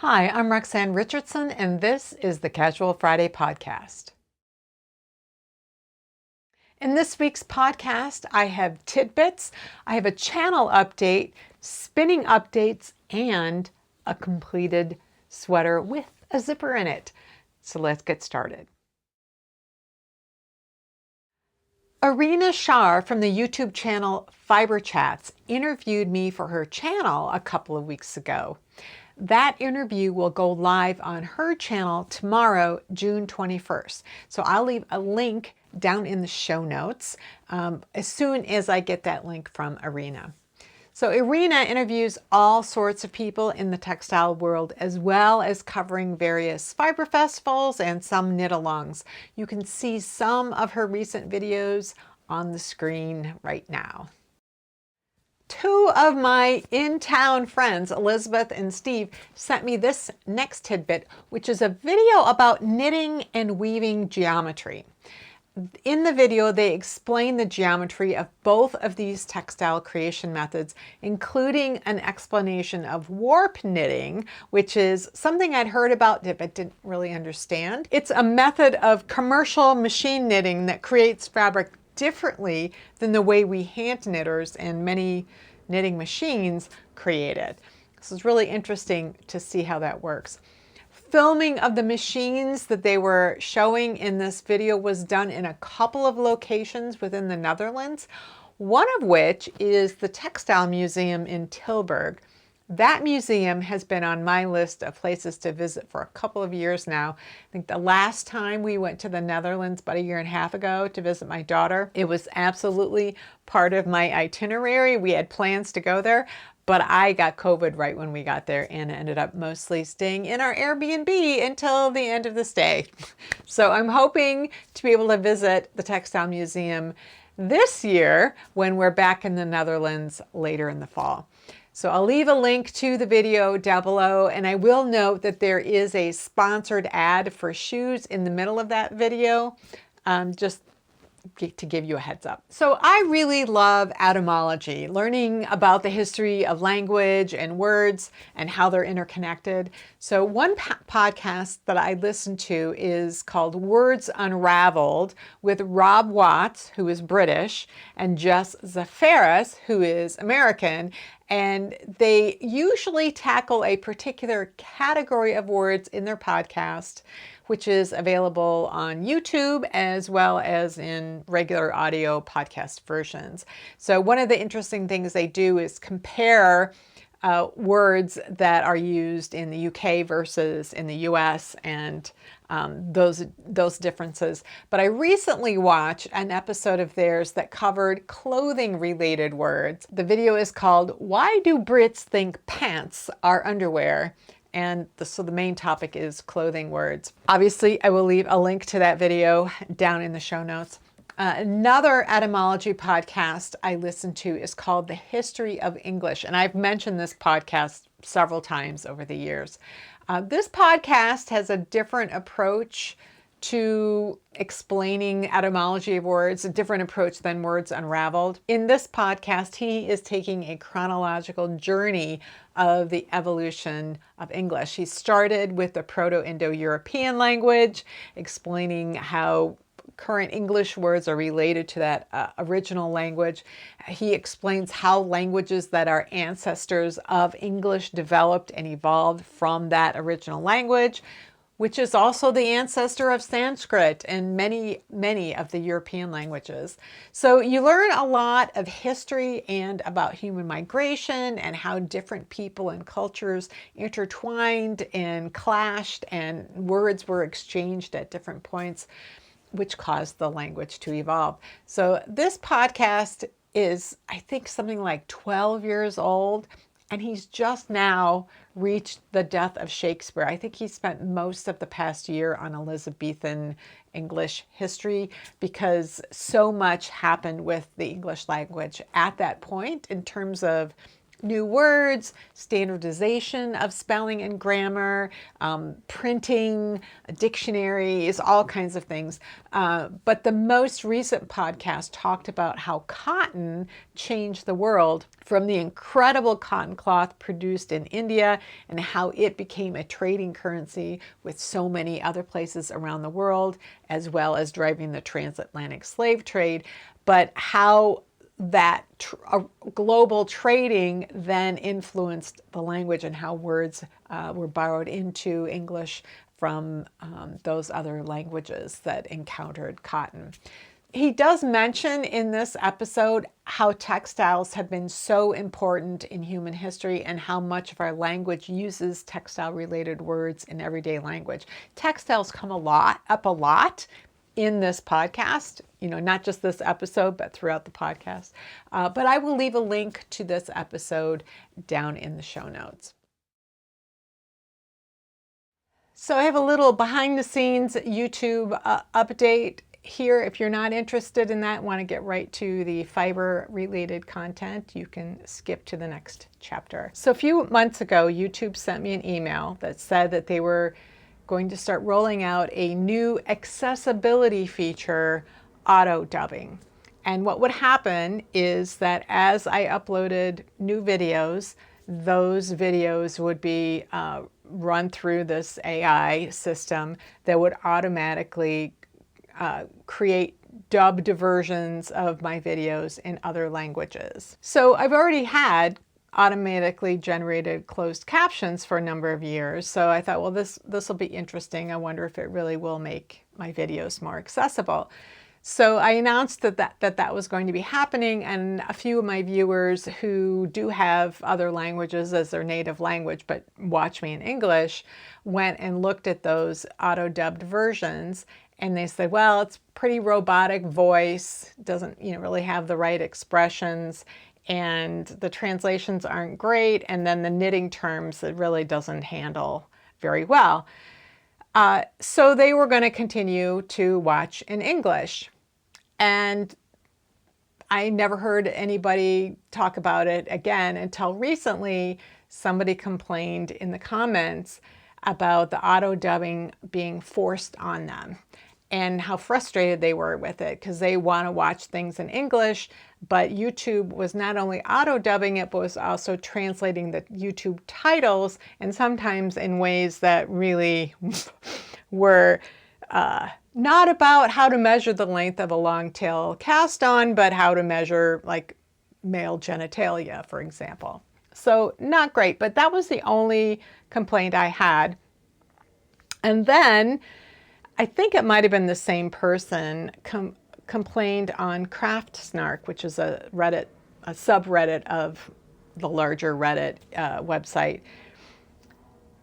Hi, I'm Roxanne Richardson, and this is the Casual Friday podcast. In this week's podcast, I have tidbits, I have a channel update, spinning updates, and a completed sweater with a zipper in it. So let's get started. Arina Shar from the YouTube channel Fiber Chats interviewed me for her channel a couple of weeks ago. That interview will go live on her channel tomorrow, June 21st. So I'll leave a link down in the show notes as soon as I get that link from Arina. So Arina interviews all sorts of people in the textile world, as well as covering various fiber festivals and some knit-alongs. You can see some of her recent videos on the screen right now. Two of my in-town friends, Elizabeth and Steve, sent me this next tidbit, which is a video about knitting and weaving geometry. In the video, they explain the geometry of both of these textile creation methods, including an explanation of warp knitting, which is something I'd heard about but didn't really understand. It's a method of commercial machine knitting that creates fabric differently than the way we hand knitters and many knitting machines create it. This is really interesting to see how that works. Filming of the machines that they were showing in this video was done in a couple of locations within the Netherlands, one of which is the Textile Museum in Tilburg. That museum has been on my list of places to visit for a couple of years now. I think the last time we went to the Netherlands about a year and a half ago to visit my daughter, it was absolutely part of my itinerary. We had plans to go there, but I got COVID right when we got there and ended up mostly staying in our Airbnb until the end of the stay. So I'm hoping to be able to visit the Textile Museum this year when we're back in the Netherlands later in the fall. So I'll leave a link to the video down below, and I will note that there is a sponsored ad for shoes in the middle of that video, just to give you a heads up. So I really love etymology, learning about the history of language and words and how they're interconnected. So one podcast that I listen to is called Words Unraveled with Rob Watts, who is British, and Jess Zafaris, who is American. And they usually tackle a particular category of words in their podcast, which is available on YouTube as well as in regular audio podcast versions. So one of the interesting things they do is compare words that are used in the UK versus in the US and those differences. But I recently watched an episode of theirs that covered clothing related words. The video is called "Why Do Brits Think Pants Are Underwear?" And so the main topic is clothing words. Obviously, I will leave a link to that video down in the show notes. Another etymology podcast I listen to is called The History of English, and I've mentioned this podcast several times over the years. This podcast has a different approach to explaining etymology of words, a different approach than Words Unraveled. In this podcast, he is taking a chronological journey of the evolution of English. He started with the Proto-Indo-European language, explaining how current English words are related to that original language. He explains how languages that are ancestors of English developed and evolved from that original language, which is also the ancestor of Sanskrit and many, many of the European languages. So you learn a lot of history and about human migration and how different people and cultures intertwined and clashed and words were exchanged at different points, which caused the language to evolve. So this podcast is, I think, something like 12 years old, and he's just now reached the death of Shakespeare. I think he spent most of the past year on Elizabethan English history because so much happened with the English language at that point in terms of new words, standardization of spelling and grammar, printing, dictionaries, all kinds of things. But the most recent podcast talked about how cotton changed the world, from the incredible cotton cloth produced in India and how it became a trading currency with so many other places around the world, as well as driving the transatlantic slave trade, but how that global trading then influenced the language and how words were borrowed into English from those other languages that encountered cotton. He does mention in this episode how textiles have been so important in human history and how much of our language uses textile-related words in everyday language. Textiles come up a lot in this podcast, not just this episode, but throughout the podcast. But I will leave a link to this episode down in the show notes. So I have a little behind the scenes YouTube update here. If you're not interested in that, want to get right to the fiber related content, you can skip to the next chapter. So a few months ago, YouTube sent me an email that said that they were going to start rolling out a new accessibility feature, auto dubbing. And what would happen is that as I uploaded new videos, those videos would be run through this AI system that would automatically create dubbed versions of my videos in other languages. So I've already had automatically generated closed captions for a number of years. So I thought, well, this will be interesting. I wonder if it really will make my videos more accessible. So I announced that was going to be happening, and a few of my viewers who do have other languages as their native language but watch me in English went and looked at those auto-dubbed versions, and they said, well, it's pretty robotic voice, doesn't really have the right expressions, and the translations aren't great, and then the knitting terms it really doesn't handle very well. So they were going to continue to watch in English. And I never heard anybody talk about it again until recently. Somebody complained in the comments about the auto dubbing being forced on them and how frustrated they were with it because they want to watch things in English, but YouTube was not only auto dubbing it, but was also translating the YouTube titles, and sometimes in ways that really were not about how to measure the length of a long tail cast on, but how to measure like male genitalia, for example. So not great, but that was the only complaint I had. And then I think it might have been the same person complained on Craft Snark, which is a subreddit of the larger Reddit website,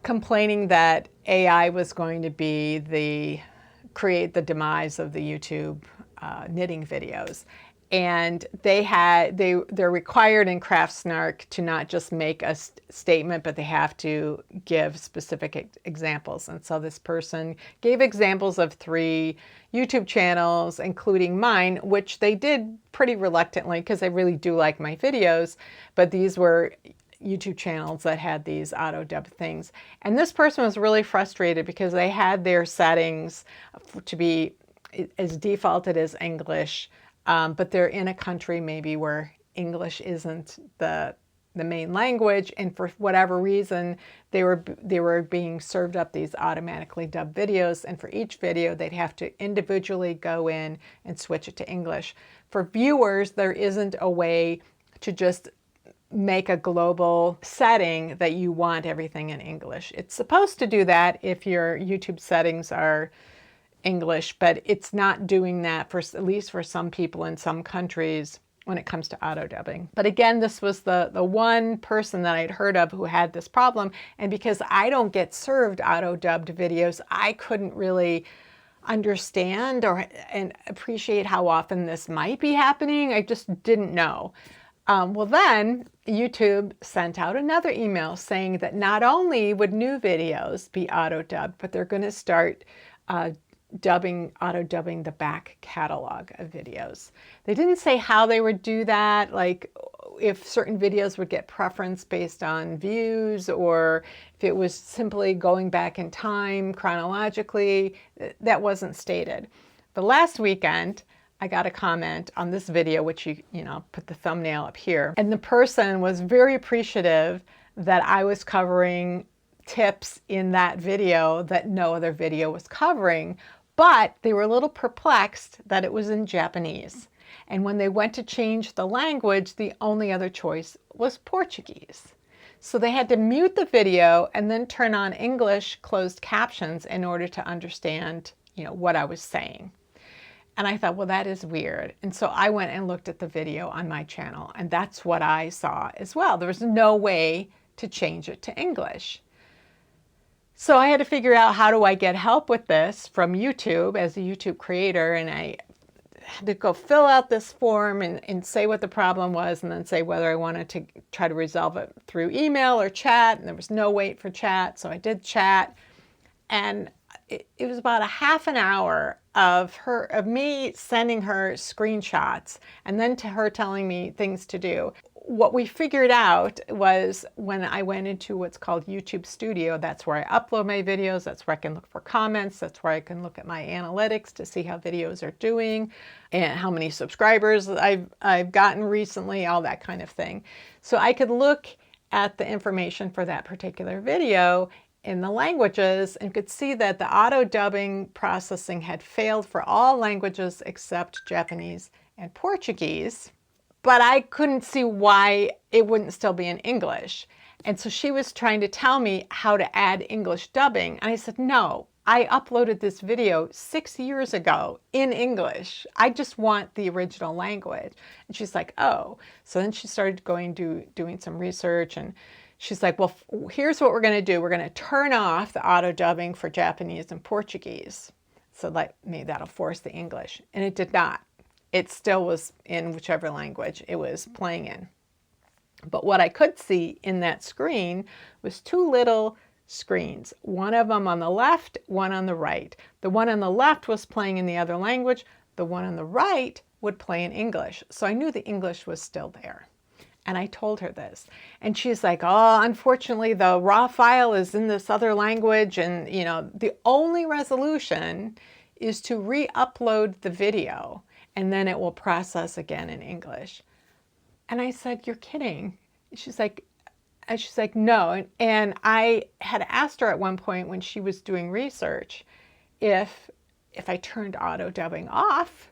complaining that AI was going to create the demise of the YouTube knitting videos. And they're required in Craft Snark to not just make a statement, but they have to give specific examples. And so this person gave examples of 3 YouTube channels, including mine, which they did pretty reluctantly because they really do like my videos, but these were YouTube channels that had these auto-dub things. And this person was really frustrated because they had their settings to be as defaulted as English, but they're in a country maybe where English isn't the main language, and for whatever reason they were being served up these automatically dubbed videos, and for each video they'd have to individually go in and switch it to English. For viewers, there isn't a way to just make a global setting that you want everything in English. It's supposed to do that if your YouTube settings are English, but it's not doing that at least for some people in some countries when it comes to auto dubbing. But again, this was the one person that I'd heard of who had this problem, and because I don't get served auto dubbed videos, I couldn't really understand and appreciate how often this might be happening. I just didn't know. Well, then YouTube sent out another email saying that not only would new videos be auto-dubbed, but they're going to start auto-dubbing the back catalog of videos. They didn't say how they would do that, like if certain videos would get preference based on views, or if it was simply going back in time chronologically. That wasn't stated. But last weekend, I got a comment on this video, which you put the thumbnail up here, and the person was very appreciative that I was covering tips in that video that no other video was covering, but they were a little perplexed that it was in Japanese. And when they went to change the language, the only other choice was Portuguese. So they had to mute the video and then turn on English closed captions in order to understand, what I was saying. And I thought, well, that is weird. And so I went and looked at the video on my channel, and that's what I saw as well. There was no way to change it to English. So I had to figure out, how do I get help with this from YouTube as a YouTube creator? And I had to go fill out this form and say what the problem was, and then say whether I wanted to try to resolve it through email or chat. And there was no wait for chat, so I did chat. And it was about a half an hour of me sending her screenshots and then to her telling me things to do. What we figured out was, when I went into what's called YouTube Studio, that's where I upload my videos, that's where I can look for comments, that's where I can look at my analytics to see how videos are doing and how many subscribers I've gotten recently, all that kind of thing. So I could look at the information for that particular video in the languages and could see that the auto-dubbing processing had failed for all languages except Japanese and Portuguese. But I couldn't see why it wouldn't still be in English. And so she was trying to tell me how to add English dubbing. And I said, no, I uploaded this video 6 years ago in English. I just want the original language. And she's like, oh. So then she started doing some research, and she's like, well, here's what we're going to do. We're going to turn off the auto dubbing for Japanese and Portuguese. So maybe that'll force the English. And it did not. It still was in whichever language it was playing in. But what I could see in that screen was two little screens, one of them on the left, one on the right. The one on the left was playing in the other language. The one on the right would play in English. So I knew the English was still there. And I told her this. And she's like, oh, unfortunately, the raw file is in this other language. And, the only resolution is to re-upload the video, and then it will process again in English. And I said, you're kidding. She's like, no. And I had asked her at one point when she was doing research if I turned auto dubbing off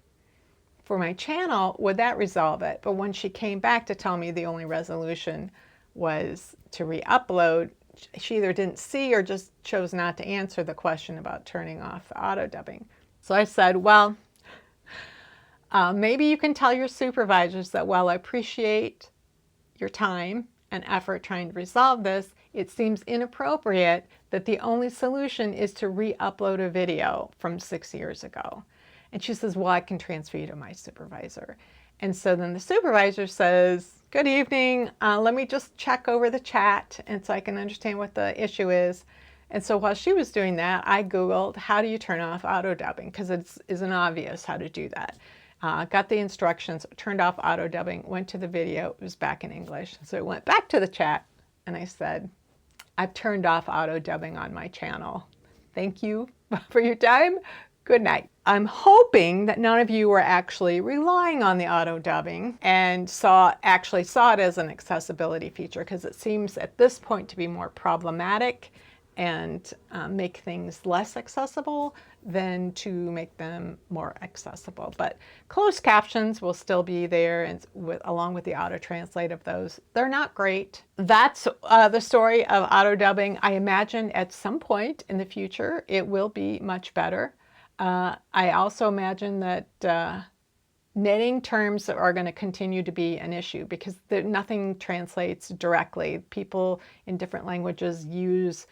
for my channel, would that resolve it? But when she came back to tell me the only resolution was to re-upload, she either didn't see or just chose not to answer the question about turning off the auto dubbing. So I said, well, maybe you can tell your supervisors that while I appreciate your time and effort trying to resolve this, it seems inappropriate that the only solution is to re-upload a video from 6 years ago. And she says, well, I can transfer you to my supervisor. And so then the supervisor says, good evening, let me just check over the chat and so I can understand what the issue is. And so while she was doing that, I Googled, how do you turn off auto dubbing? Because it isn't obvious how to do that. Got the instructions, turned off auto dubbing, went to the video, it was back in English. So I went back to the chat and I said, I've turned off auto dubbing on my channel. Thank you for your time. Good night. I'm hoping that none of you were actually relying on the auto dubbing and actually saw it as an accessibility feature, because it seems at this point to be more problematic and make things less accessible than to make them more accessible. But closed captions will still be there, and along with the auto translate of those. They're not great. That's the story of auto dubbing. I imagine at some point in the future it will be much better. I also imagine that knitting terms are going to continue to be an issue, because nothing translates directly. People in different languages use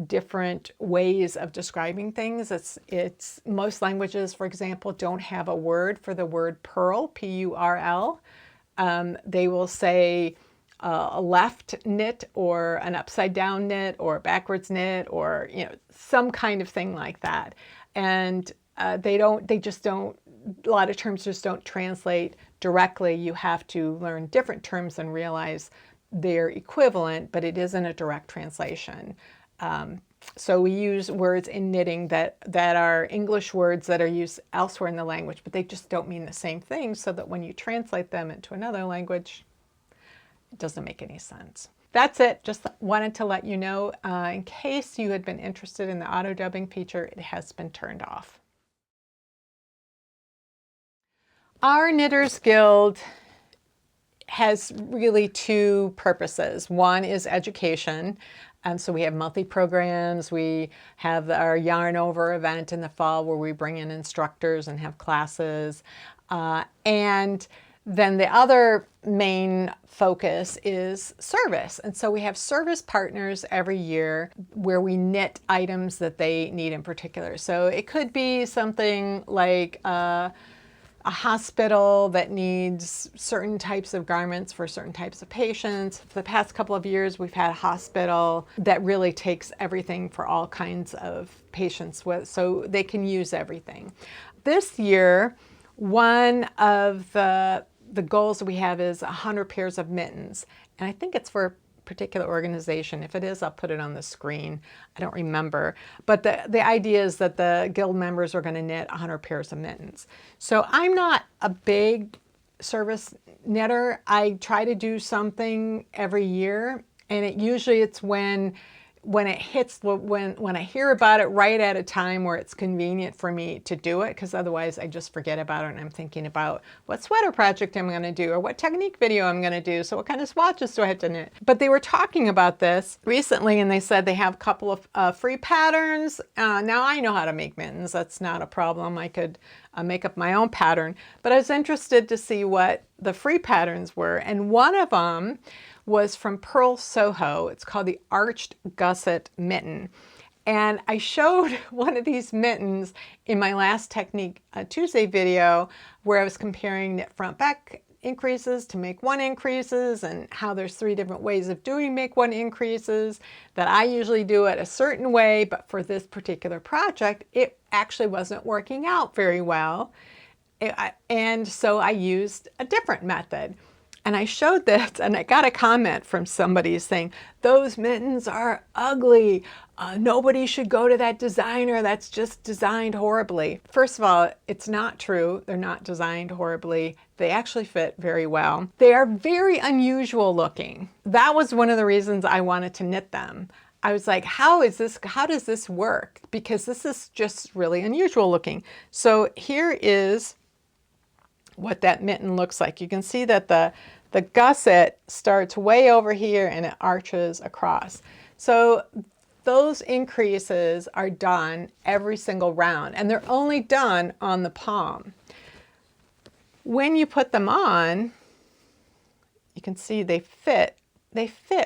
different ways of describing things. It's most languages, for example, don't have a word for the word purl, P-U-R-L. They will say a left knit or an upside down knit or backwards knit, or some kind of thing like that. And they just don't, a lot of terms just don't translate directly. You have to learn different terms and realize they're equivalent, but it isn't a direct translation. So we use words in knitting that are English words that are used elsewhere in the language, but they just don't mean the same thing, so that when you translate them into another language, it doesn't make any sense. That's it. Just wanted to let you know, in case you had been interested in the auto dubbing feature, it has been turned off. Our Knitters Guild has really two purposes. One is education. So we have monthly programs. We have our Yarn Over event in the fall where we bring in instructors and have classes. And then the other main focus is service. And so we have service partners every year where we knit items that they need in particular. So it could be something like a hospital that needs certain types of garments for certain types of patients. For the past couple of years, we've had a hospital that really takes everything for all kinds of patients, so they can use everything. This year, one of the goals that we have is 100 pairs of mittens, and I think it's for a particular organization. If it is, I'll put it on the screen. I don't remember. But the idea is that the guild members are going to knit 100 pairs of mittens. So I'm not a big service knitter. I try to do something every year, and it's when it hits, when I hear about it right at a time where it's convenient for me to do it, because otherwise I just forget about it and I'm thinking about what sweater project I'm going to do or what technique video I'm going to do. So what kind of swatches do I have to knit? But they were talking about this recently, and they said they have a couple of free patterns. Now I know how to make mittens. That's not a problem. I could make up my own pattern. But I was interested to see what the free patterns were. And one of them was from Pearl Soho. It's called the Arched Gusset Mitten. And I showed one of these mittens in my last Technique Tuesday video where I was comparing knit front back increases to make one increases, and how there's 3 different ways of doing make one increases, that I usually do it a certain way, but for this particular project, it actually wasn't working out very well. And so I used a different method. And I showed this, and I got a comment from somebody saying, those mittens are ugly. Nobody should go to that designer. That's just designed horribly. First of all, it's not true. They're not designed horribly. They actually fit very well. They are very unusual looking. That was one of the reasons I wanted to knit them. I was like, how does this work? Because this is just really unusual looking. So here is what that mitten looks like. You can see that the gusset starts way over here and it arches across. So those increases are done every single round, and they're only done on the palm. When you put them on, you can see they fit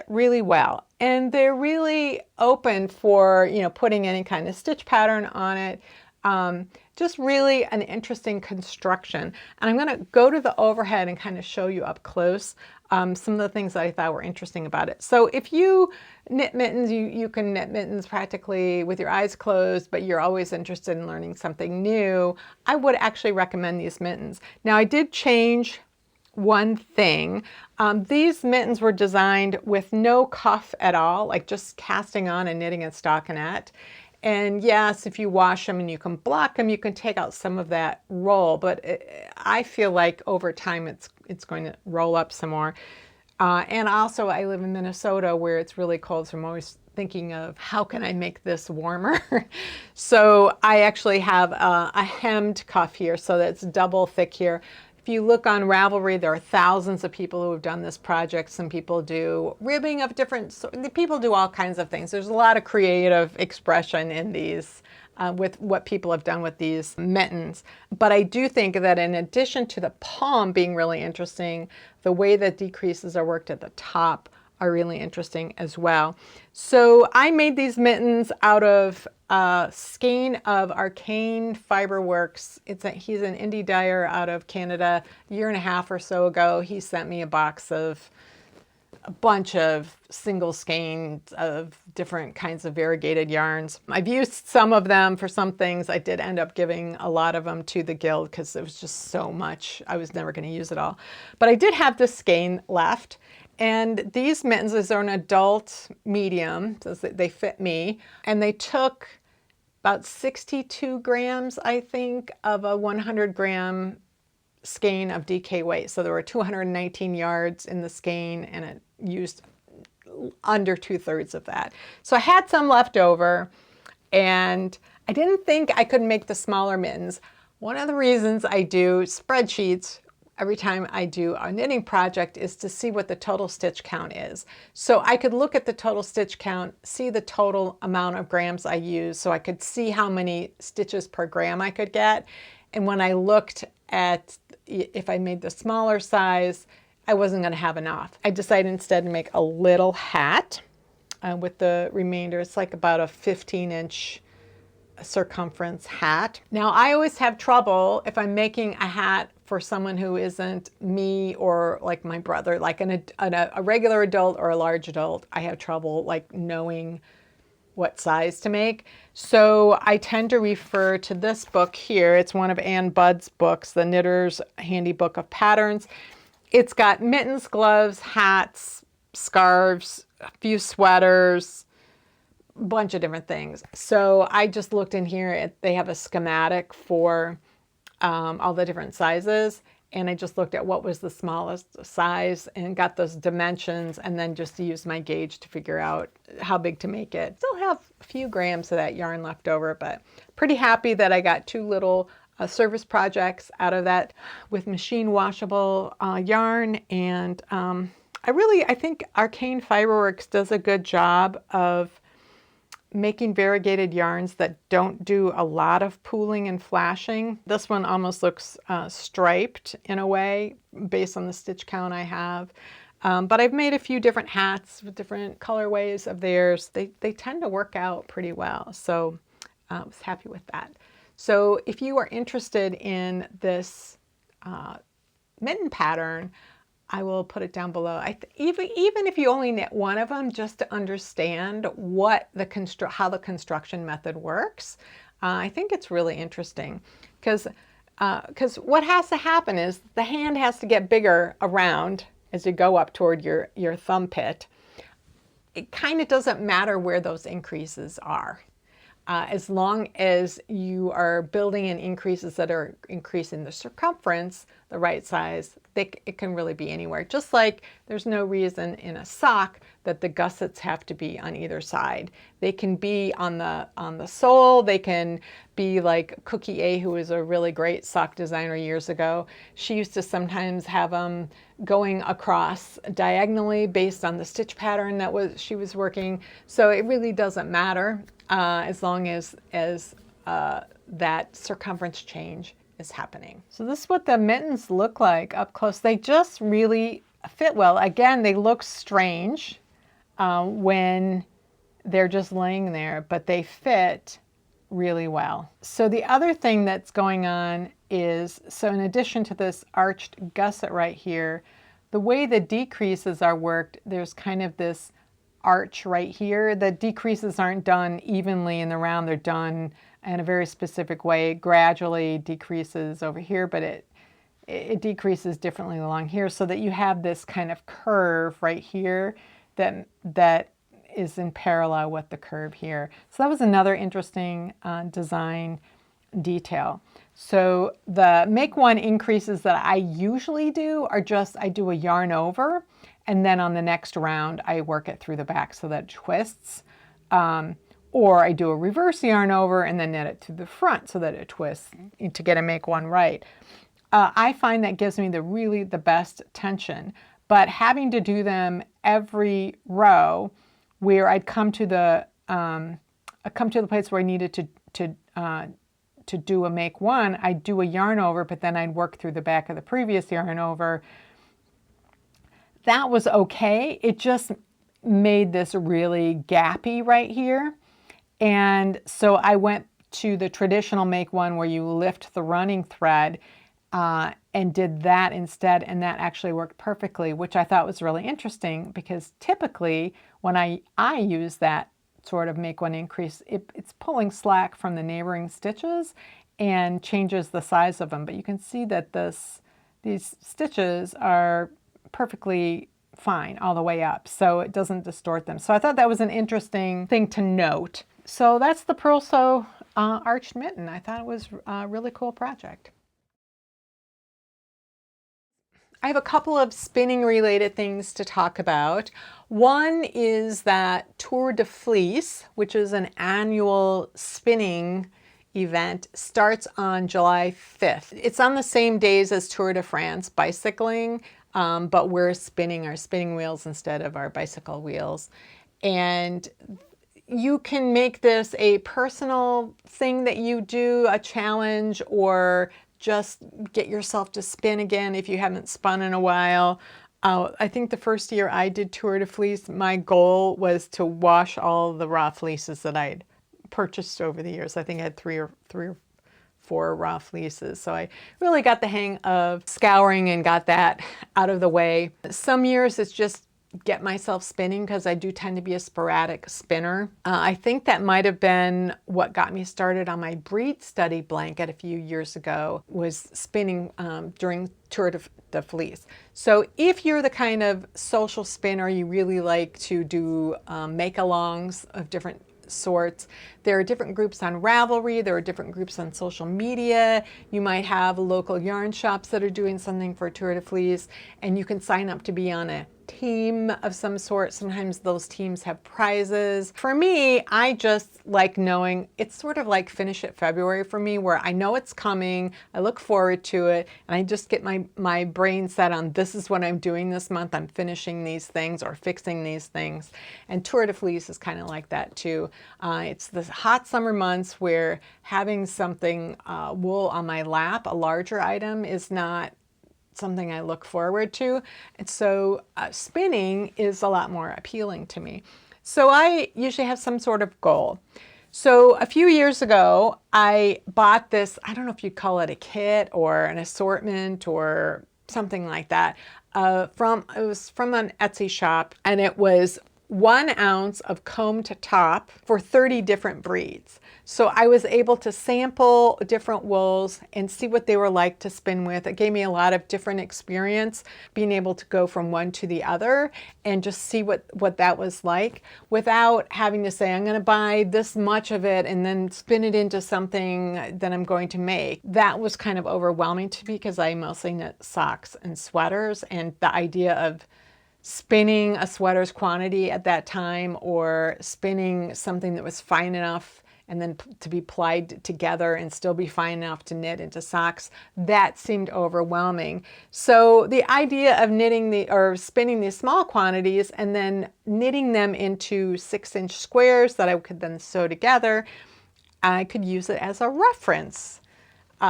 really well, and they're really open for, putting any kind of stitch pattern on it. Just really an interesting construction. And I'm going to go to the overhead and kind of show you up close some of the things that I thought were interesting about it. So if you knit mittens, you can knit mittens practically with your eyes closed, but you're always interested in learning something new, I would actually recommend these mittens. Now I did change one thing. These mittens were designed with no cuff at all, like just casting on and knitting a stockinette. And yes, if you wash them and you can block them, you can take out some of that roll, but I feel like over time it's going to roll up some more. And also I live in Minnesota where it's really cold, so I'm always thinking of how can I make this warmer. So I actually have a hemmed cuff here, so that's double thick here. If you look on Ravelry, there are thousands of people who have done this project. Some people do ribbing of people do all kinds of things. There's a lot of creative expression in these with what people have done with these mittens. But I do think that in addition to the palm being really interesting, the way that decreases are worked at the top are really interesting as well. So I made these mittens out of skein of Arcane Fiberworks. He's an indie dyer out of Canada. A year and a half or so ago, he sent me a box of a bunch of single skeins of different kinds of variegated yarns. I've used some of them for some things. I did end up giving a lot of them to the guild because it was just so much. I was never going to use it all. But I did have this skein left. And these mittens are an adult medium, so they fit me. And they took about 62 grams, I think, of a 100 gram skein of DK weight. So there were 219 yards in the skein, and it used under 2/3 of that. So I had some left over, and I didn't think I could make the smaller mittens. One of the reasons I do spreadsheets every time I do a knitting project is to see what the total stitch count is. So I could look at the total stitch count, see the total amount of grams I use, so I could see how many stitches per gram I could get. And when I looked at if I made the smaller size, I wasn't going to have enough. I decided instead to make a little hat with the remainder. It's like about a 15-inch circumference hat. Now, I always have trouble if I'm making a hat for someone who isn't me or like my brother, like a regular adult or a large adult. I have trouble like knowing what size to make. So I tend to refer to this book here. It's one of Ann Budd's books, The Knitter's Handy Book of Patterns. It's got mittens, gloves, hats, scarves, a few sweaters, a bunch of different things. So I just looked in here. They have a schematic for all the different sizes, and I just looked at what was the smallest size and got those dimensions, and then just used my gauge to figure out how big to make it. Still have a few grams of that yarn left over, but pretty happy that I got two little service projects out of that with machine washable yarn. And I think Arcane Fiberworks does a good job of making variegated yarns that don't do a lot of pooling and flashing. This one almost looks striped in a way based on the stitch count I have. But I've made a few different hats with different colorways of theirs. They tend to work out pretty well. So I was happy with that. So if you are interested in this mitten pattern, I will put it down below. Even if you only knit one of them, just to understand what how the construction method works, I think it's really interesting because what has to happen is the hand has to get bigger around as you go up toward your thumb pit. It kind of doesn't matter where those increases are. As long as you are building in increases that are increasing the circumference, the right size, it can really be anywhere. Just like there's no reason in a sock that the gussets have to be on either side. They can be on the sole. They can be like Cookie A, who was a really great sock designer years ago. She used to sometimes have them going across diagonally based on the stitch pattern that she was working. So it really doesn't matter as long as that circumference change is happening. So this is what the mittens look like up close. They just really fit well. Again, they look strange when they're just laying there, but they fit really well. So the other thing that's going on is, so in addition to this arched gusset right here, the way the decreases are worked, there's kind of this arch right here. The decreases aren't done evenly in the round. They're done in a very specific way. It gradually decreases over here, but it decreases differently along here, so that you have this kind of curve right here that is in parallel with the curve here. So that was another interesting design detail. So the make one increases that I usually do are just, I do a yarn over, and then on the next round I work it through the back so that it twists. Or I do a reverse yarn over and then knit it to the front so that it twists to get a make one right. I find that gives me the best tension, but having to do them every row, where I'd come to the place where I needed to do a make one, I'd do a yarn over, but then I'd work through the back of the previous yarn over. That was okay. It just made this really gappy right here. And so I went to the traditional make one where you lift the running thread and did that instead, and that actually worked perfectly, which I thought was really interesting because typically when I use that sort of make one increase, it's pulling slack from the neighboring stitches and changes the size of them. But you can see that these stitches are perfectly fine all the way up, so it doesn't distort them. So I thought that was an interesting thing to note. So that's the Purl Sew arched mitten. I thought it was a really cool project. I have a couple of spinning related things to talk about. One is that Tour de Fleece, which is an annual spinning event, starts on July 5th. It's on the same days as Tour de France bicycling, but we're spinning our spinning wheels instead of our bicycle wheels. And you can make this a personal thing that you do, a challenge, or just get yourself to spin again if you haven't spun in a while. I think the first year I did Tour de Fleece, my goal was to wash all the raw fleeces that I'd purchased over the years. I think I had three or four raw fleeces. So I really got the hang of scouring and got that out of the way. Some years it's just get myself spinning because I do tend to be a sporadic spinner. I think that might have been what got me started on my breed study blanket a few years ago, was spinning during Tour de Fleece. So if you're the kind of social spinner, you really like to do make-alongs of different sorts. There are different groups on Ravelry, there are different groups on social media. You might have local yarn shops that are doing something for Tour de Fleece, and you can sign up to be on a team of some sort. Sometimes those teams have prizes. For me, I just like knowing, it's sort of like Finish It February for me, where I know it's coming, I look forward to it, and I just get my brain set on this is what I'm doing this month. I'm finishing these things or fixing these things. And Tour de Fleece is kind of like that too. It's the hot summer months where having something wool on my lap, a larger item, is not something I look forward to. And so spinning is a lot more appealing to me. So I usually have some sort of goal. So a few years ago, I bought this, I don't know if you'd call it a kit or an assortment or something like that. It was from an Etsy shop, and it was 1 ounce of combed top for 30 different breeds. So I was able to sample different wools and see what they were like to spin with. It gave me a lot of different experience, being able to go from one to the other and just see what that was like without having to say, I'm going to buy this much of it and then spin it into something that I'm going to make. That was kind of overwhelming to me because I mostly knit socks and sweaters, and the idea of spinning a sweater's quantity at that time or spinning something that was fine enough and then to be plied together and still be fine enough to knit into socks, that seemed overwhelming. So the idea of spinning these small quantities and then knitting them into 6-inch squares that I could then sew together, I could use it as a reference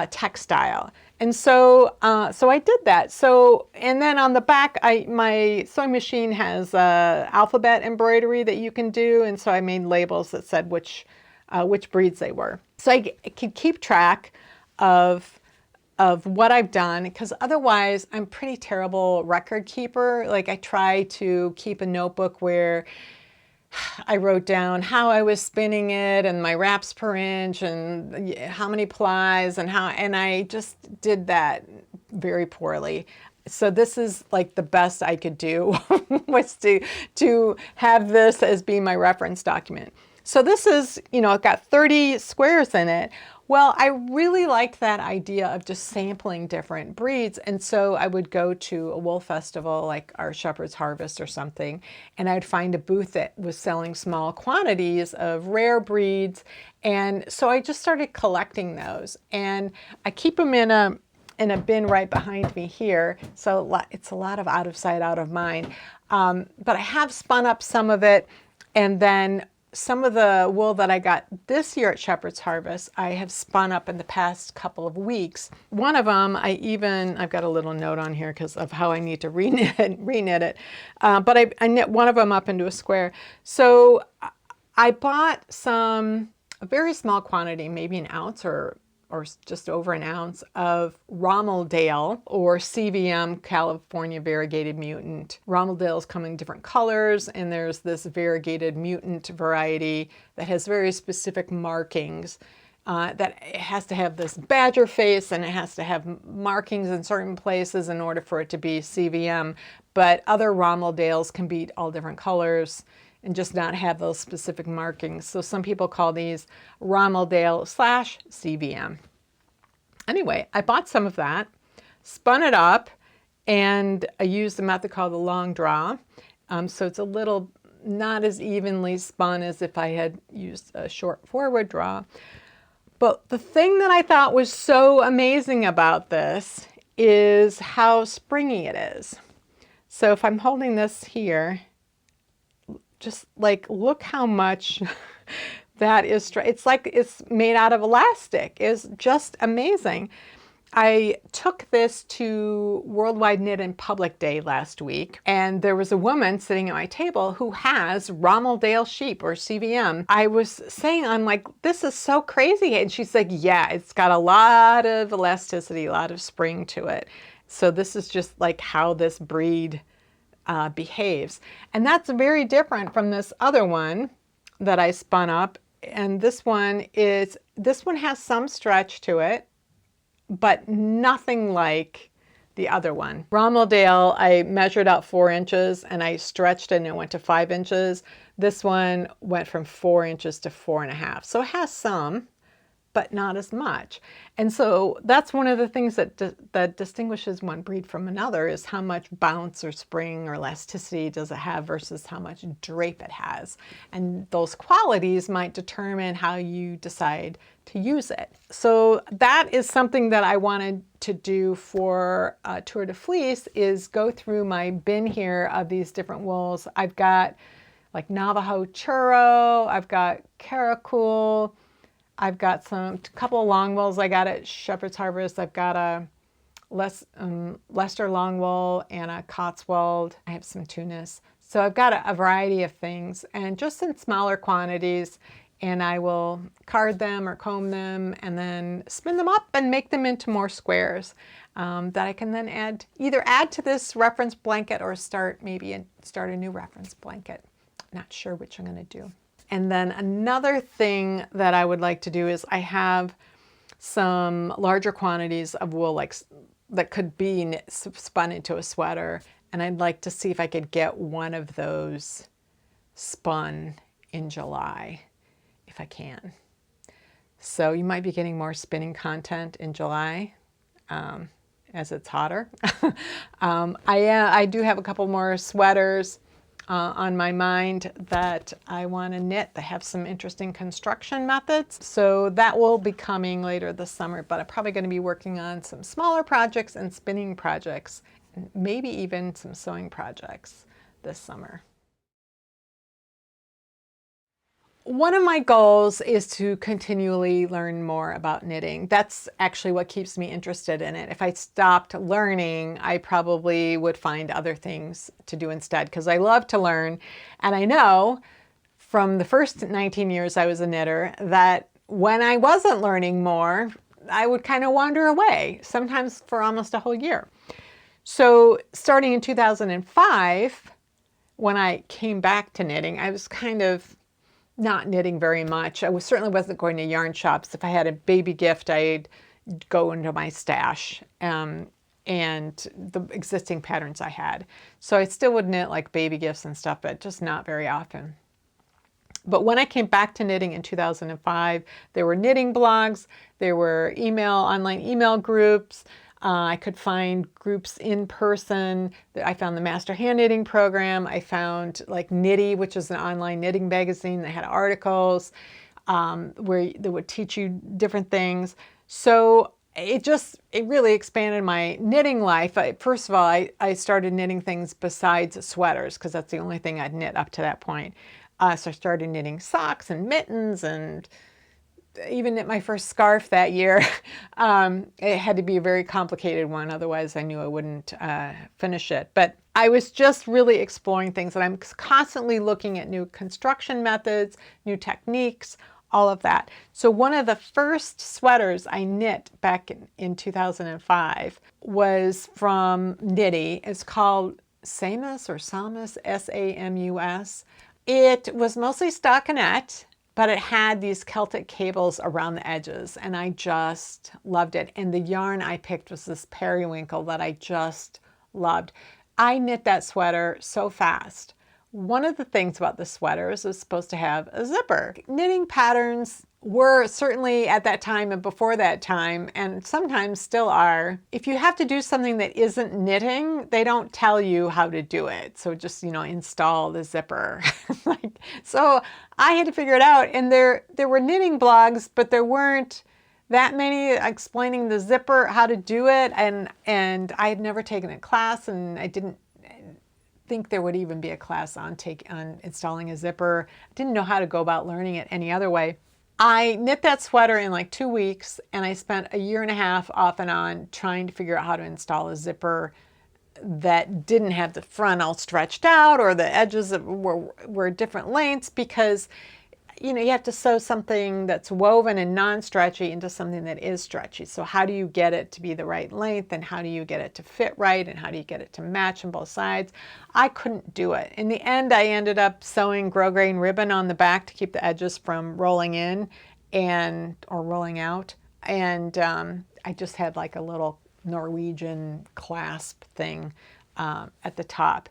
textile. And so I did that. So, and then on the back, my sewing machine has alphabet embroidery that you can do. And so I made labels that said which breeds they were. So I could keep track of what I've done, because otherwise I'm pretty terrible record keeper. Like I try to keep a notebook where I wrote down how I was spinning it and my wraps per inch and how many plies and I just did that very poorly. So this is like the best I could do was to have this as being my reference document. So this is, it's got 30 squares in it. Well, I really liked that idea of just sampling different breeds. And so I would go to a wool festival like our Shepherd's Harvest or something, and I'd find a booth that was selling small quantities of rare breeds. And so I just started collecting those, and I keep them in a bin right behind me here. So it's a lot of out of sight, out of mind. But I have spun up some of it, and then some of the wool that I got this year at Shepherd's Harvest, I have spun up in the past couple of weeks. One of them, I've got a little note on here because of how I need to reknit it. But I knit one of them up into a square. So I bought a very small quantity, maybe 1 ounce or or just over an ounce of Rommeldale or CVM, California Variegated Mutant. Rommeldales come in different colors, and there's this variegated mutant variety that has very specific markings. That it has to have this badger face, and it has to have markings in certain places in order for it to be CVM. But other Rommeldales can be all different colors and just not have those specific markings. So some people call these Rommeldale / CVM. Anyway, I bought some of that, spun it up, and I used a method called the long draw. So it's a little not as evenly spun as if I had used a short forward draw. But the thing that I thought was so amazing about this is how springy it is. So if I'm holding this here, just like look how much that is. It's like it's made out of elastic. It's just amazing. I took this to Worldwide Knit in Public Day last week, and there was a woman sitting at my table who has Rommeldale sheep or CVM. I was saying, I'm like, this is so crazy. And she's like, yeah, it's got a lot of elasticity, a lot of spring to it. So this is just like how this breed behaves. And that's very different from this other one that I spun up. And this one has some stretch to it, but nothing like the other one. Rommeldale, I measured out 4 inches and I stretched it and it went to 5 inches. This one went from 4 inches to 4.5. So it has some, but not as much. And so that's one of the things that distinguishes one breed from another, is how much bounce or spring or elasticity does it have versus how much drape it has. And those qualities might determine how you decide to use it. So that is something that I wanted to do for Tour de Fleece, is go through my bin here of these different wools. I've got like Navajo Churro, I've got Caracool, I've got a couple of long wools I got at Shepherd's Harvest. I've got a Leicester long wool and a Cotswold. I have some Tunis. So I've got a variety of things, and just in smaller quantities, and I will card them or comb them and then spin them up and make them into more squares that I can then either add to this reference blanket or start a new reference blanket. Not sure which I'm going to do. And then another thing that I would like to do is I have some larger quantities of wool that could be spun into a sweater, and I'd like to see if I could get one of those spun in July, if I can. So you might be getting more spinning content in July as it's hotter. I do have a couple more sweaters on my mind that I want to knit. They have some interesting construction methods. So that will be coming later this summer, but I'm probably going to be working on some smaller projects and spinning projects, and maybe even some sewing projects this summer. One of my goals is to continually learn more about knitting. That's actually what keeps me interested in it. If I stopped learning, I probably would find other things to do instead, because I love to learn. And I know from the first 19 years I was a knitter that when I wasn't learning more, I would kind of wander away, sometimes for almost a whole year. So starting in 2005, when I came back to knitting, I was kind of not knitting very much. I certainly wasn't going to yarn shops. If I had a baby gift, I'd go into my stash and the existing patterns I had. So I still would knit like baby gifts and stuff, but just not very often. But when I came back to knitting in 2005, there were knitting blogs, there were online email groups. I could find groups in person. I found the Master Hand Knitting Program. I found like Knitty, which is an online knitting magazine that had articles where they would teach you different things. So it really expanded my knitting life. First of all, I started knitting things besides sweaters, because that's the only thing I'd knit up to that point. So I started knitting socks and mittens, and even knit my first scarf that year. It had to be a very complicated one, otherwise I knew I wouldn't finish it. But I was just really exploring things, and I'm constantly looking at new construction methods, new techniques, all of that. So one of the first sweaters I knit back in 2005 was from Knitty. It's called Samus or Samus, S-A-M-U-S. It was mostly stockinette, but it had these Celtic cables around the edges, and I just loved it. And the yarn I picked was this periwinkle that I just loved. I knit that sweater so fast. One of the things about the sweater is it's supposed to have a zipper. Knitting patterns were certainly at that time and before that time, and sometimes still are. If you have to do something that isn't knitting, they don't tell you how to do it. So just, install the zipper. So I had to figure it out, and there were knitting blogs, but there weren't that many explaining the zipper, how to do it, and I had never taken a class, and I didn't think there would even be a class on installing a zipper. I didn't know how to go about learning it any other way. I knit that sweater in like 2 weeks, and I spent a year and a half off and on trying to figure out how to install a zipper that didn't have the front all stretched out, or the edges were different lengths, because you have to sew something that's woven and non-stretchy into something that is stretchy. So how do you get it to be the right length, and how do you get it to fit right, and how do you get it to match on both sides? I couldn't do it. In the end, I ended up sewing grosgrain ribbon on the back to keep the edges from rolling in or rolling out. And I just had like a little Norwegian clasp thing at the top.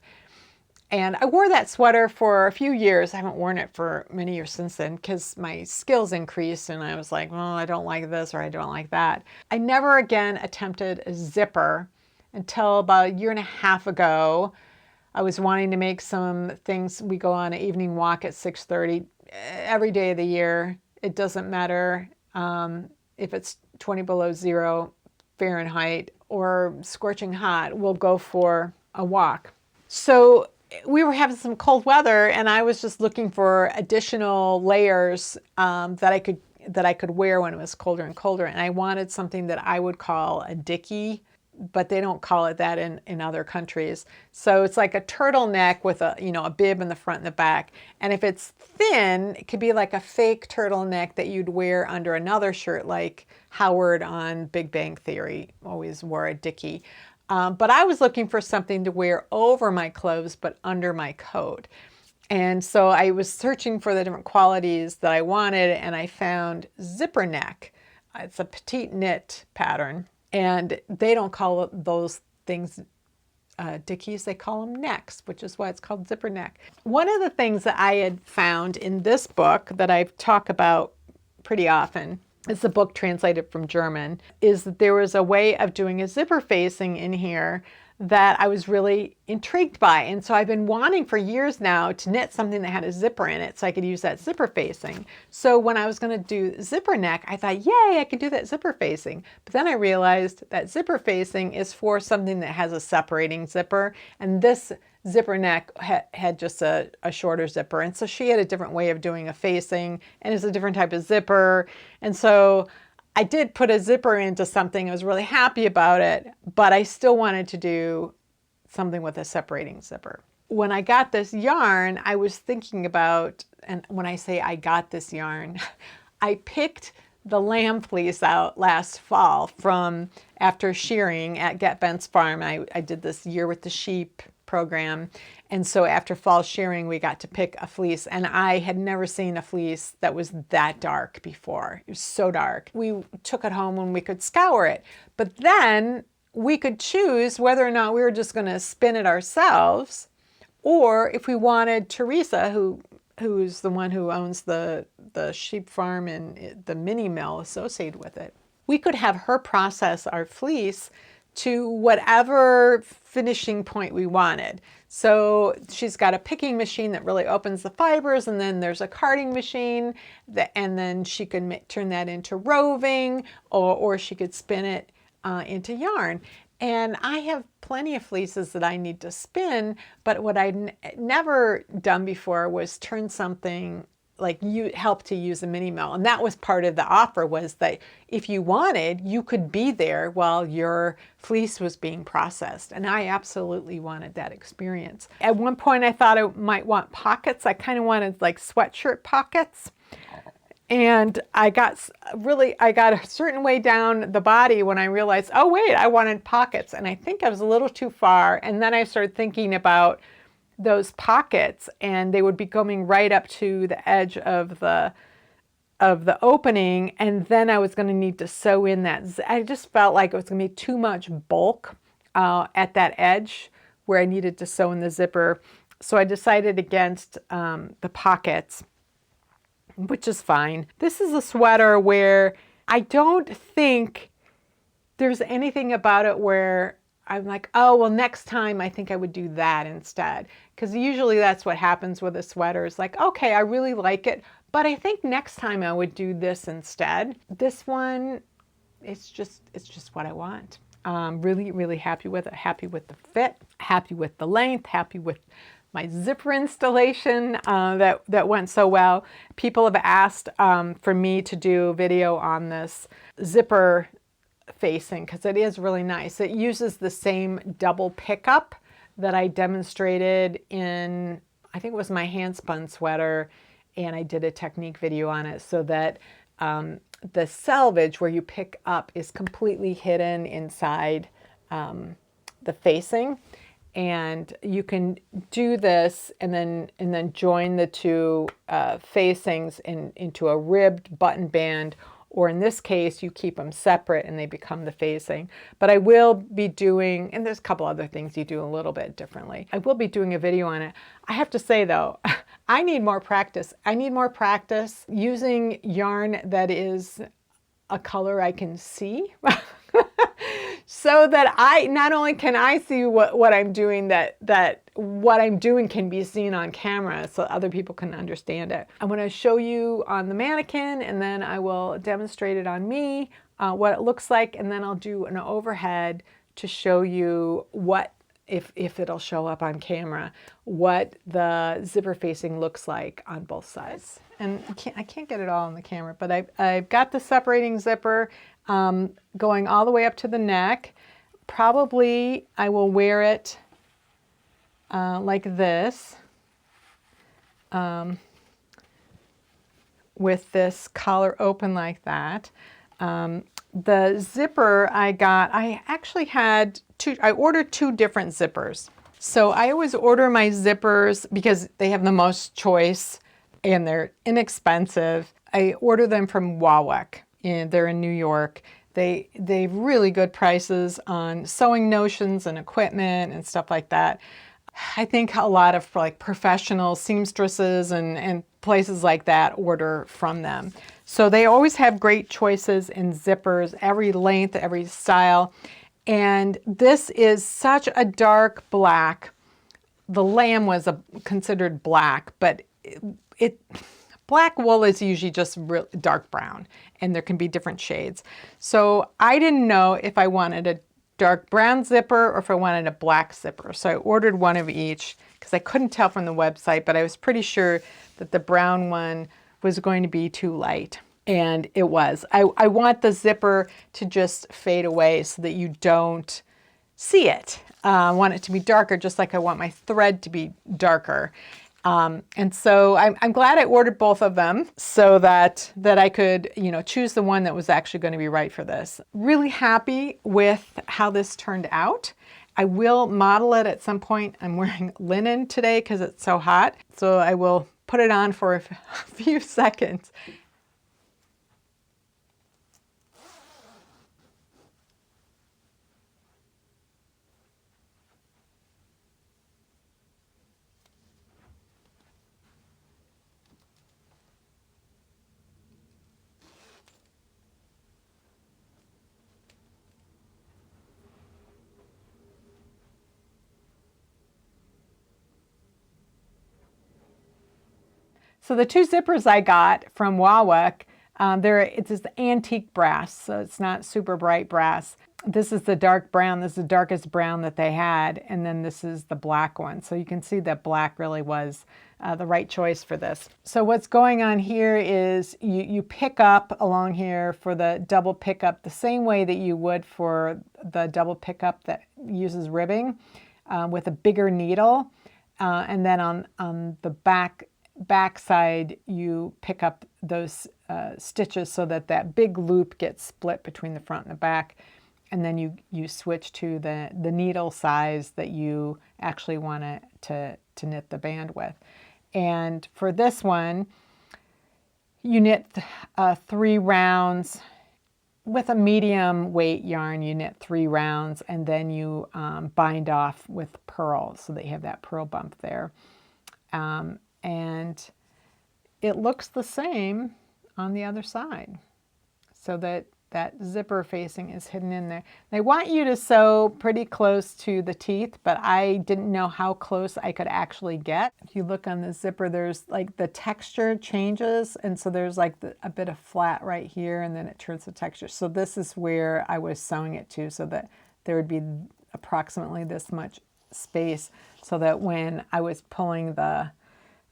And I wore that sweater for a few years. I haven't worn it for many years since then because my skills increased, and I was like, well, I don't like this or I don't like that. I never again attempted a zipper until about a year and a half ago. I was wanting to make some things. We go on an evening walk at 6:30 every day of the year. It doesn't matter if it's 20 below zero Fahrenheit or scorching hot. We'll go for a walk. So we were having some cold weather, and I was just looking for additional layers that I could wear when it was colder and colder. And I wanted something that I would call a dickie, but they don't call it that in other countries. So it's like a turtleneck with a bib in the front and the back. And if it's thin, it could be like a fake turtleneck that you'd wear under another shirt, like Howard on Big Bang Theory always wore a dickie. But I was looking for something to wear over my clothes, but under my coat. And so I was searching for the different qualities that I wanted, and I found zipper neck. It's a petite knit pattern, and they don't call those things dickies, they call them necks, which is why it's called zipper neck. One of the things that I had found in this book that I've talked about pretty often, it's a book translated from German, is that there was a way of doing a zipper facing in here that I was really intrigued by. And so I've been wanting for years now to knit something that had a zipper in it so I could use that zipper facing. So when I was going to do zipper neck, I thought, yay, I could do that zipper facing. But then I realized that zipper facing is for something that has a separating zipper. And this zipper neck had just a shorter zipper. And so she had a different way of doing a facing, and it's a different type of zipper. And so I did put a zipper into something. I was really happy about it, but I still wanted to do something with a separating zipper. When I got this yarn, I was thinking about, and when I say I got this yarn, I picked the lamb fleece out last fall from after shearing at Get Bentz farm. I did this Year with the Sheep program. And so after fall shearing, we got to pick a fleece, and I had never seen a fleece that was that dark before. It was so dark. We took it home and we could scour it, but then we could choose whether or not we were just going to spin it ourselves, or if we wanted Teresa, who's the one who owns the sheep farm and the mini mill associated with it, we could have her process our fleece to whatever finishing point we wanted. So she's got a picking machine that really opens the fibers, and then there's a carding machine, and then she could turn that into roving, or she could spin it into yarn. And I have plenty of fleeces that I need to spin, but what I'd never done before was turn something like help to use a mini mill. And that was part of the offer, was that if you wanted, you could be there while your fleece was being processed. And I absolutely wanted that experience. At one point I thought I might want pockets. I kind of wanted like sweatshirt pockets. And I got a certain way down the body when I realized, oh wait, I wanted pockets. And I think I was a little too far. And then I started thinking about those pockets, and they would be coming right up to the edge of the opening. And then I was going to need to sew in that. I just felt like it was going to be too much bulk at that edge where I needed to sew in the zipper. So I decided against the pockets, which is fine. This is a sweater where I don't think there's anything about it where I'm like, oh, well, next time I think I would do that instead. Because usually that's what happens with a sweater. It's like, okay, I really like it, but I think next time I would do this instead. This one, it's just what I want. Really, really happy with it. Happy with the fit, happy with the length, happy with my zipper installation that went so well. People have asked for me to do a video on this zipper facing because it is really nice. It uses the same double pickup that I demonstrated in, I think it was my hand spun sweater, and I did a technique video on it, so that the selvage where you pick up is completely hidden inside the facing. And you can do this and then join the two facings into a ribbed button band, or in this case, you keep them separate and they become the facing. But I will be doing, and there's a couple other things you do a little bit differently. I will be doing a video on it. I have to say though, I need more practice. I need more practice using yarn that is a color I can see. So that I not only can I see what I'm doing, that what I'm doing can be seen on camera so other people can understand it. I'm going to show you on the mannequin, and then I will demonstrate it on me, what it looks like, and then I'll do an overhead to show you what, if it'll show up on camera, what the zipper facing looks like on both sides. And I can't get it all on the camera, but I've got the separating zipper going all the way up to the neck. Probably I will wear it like this, with this collar open like that. The zipper I actually had I ordered two different zippers. So I always order my zippers because they have the most choice and they're inexpensive. I order them from Wawak, and they're in New York. They've really good prices on sewing notions and equipment and stuff like that. I think a lot of like professional seamstresses and places like that order from them. So they always have great choices in zippers, every length, every style. And this is such a dark black. The lamb was considered black, but black wool is usually just real dark brown, and there can be different shades. So I didn't know if I wanted a dark brown zipper or if I wanted a black zipper. So I ordered one of each because I couldn't tell from the website, but I was pretty sure that the brown one was going to be too light. And it was. I want the zipper to just fade away so that you don't see it. I want it to be darker, just like I want my thread to be darker. And so I'm glad I ordered both of them so that I could, choose the one that was actually going to be right for this. Really happy with how this turned out. I will model it at some point. I'm wearing linen today because it's so hot. So I will put it on for a few seconds. So the two zippers I got from Wawak, it's this antique brass, so it's not super bright brass. This is the dark brown. This is the darkest brown that they had, and then this is the black one. So you can see that black really was the right choice for this. So what's going on here is you pick up along here for the double pickup the same way that you would for the double pickup that uses ribbing, with a bigger needle, and then on the back back side, you pick up those stitches so that that big loop gets split between the front and the back. And then you switch to the needle size that you actually want to knit the band with. And for this one, you knit 3 rounds. With a medium weight yarn, you knit 3 rounds, and then you bind off with purl so that you have that purl bump there. And it looks the same on the other side, so that that zipper facing is hidden in there. They want you to sew pretty close to the teeth, but I didn't know how close I could actually get. If you look on the zipper, there's like the texture changes, and so there's like a bit of flat right here, and then it turns to texture. So this is where I was sewing it to, so that there would be approximately this much space, so that when I was pulling the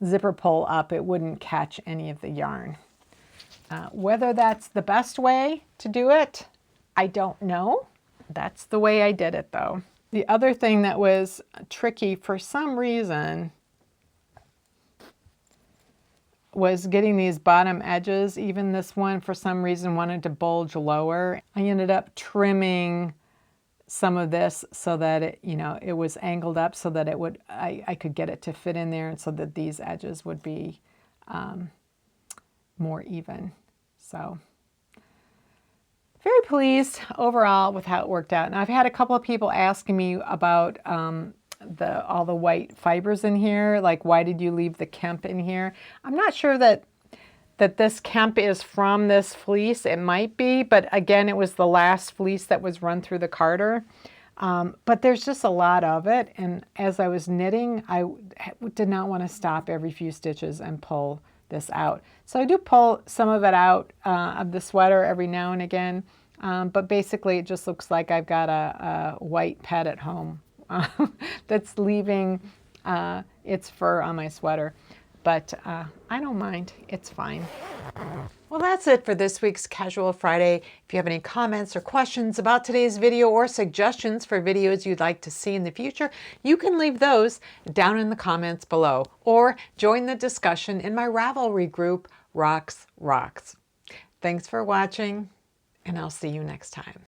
zipper pull up, it wouldn't catch any of the yarn. Whether that's the best way to do it, I don't know. That's the way I did it though. The other thing that was tricky for some reason was getting these bottom edges. Even this one for some reason wanted to bulge lower. I ended up trimming some of this so that it, you know, it was angled up so that it would, I could get it to fit in there, and so that these edges would be more even. So very pleased overall with how it worked out. Now I've had a couple of people asking me about all the white fibers in here, like why did you leave the Kemp in here? I'm not sure that this Kemp is from this fleece. It might be, but again, it was the last fleece that was run through the carder. But there's just a lot of it, and as I was knitting, I did not want to stop every few stitches and pull this out. So I do pull some of it out of the sweater every now and again, but basically it just looks like I've got a white pet at home that's leaving its fur on my sweater. But I don't mind, it's fine. Well, that's it for this week's Casual Friday. If you have any comments or questions about today's video or suggestions for videos you'd like to see in the future, you can leave those down in the comments below, or join the discussion in my Ravelry group, Rox Rocks. Thanks for watching, and I'll see you next time.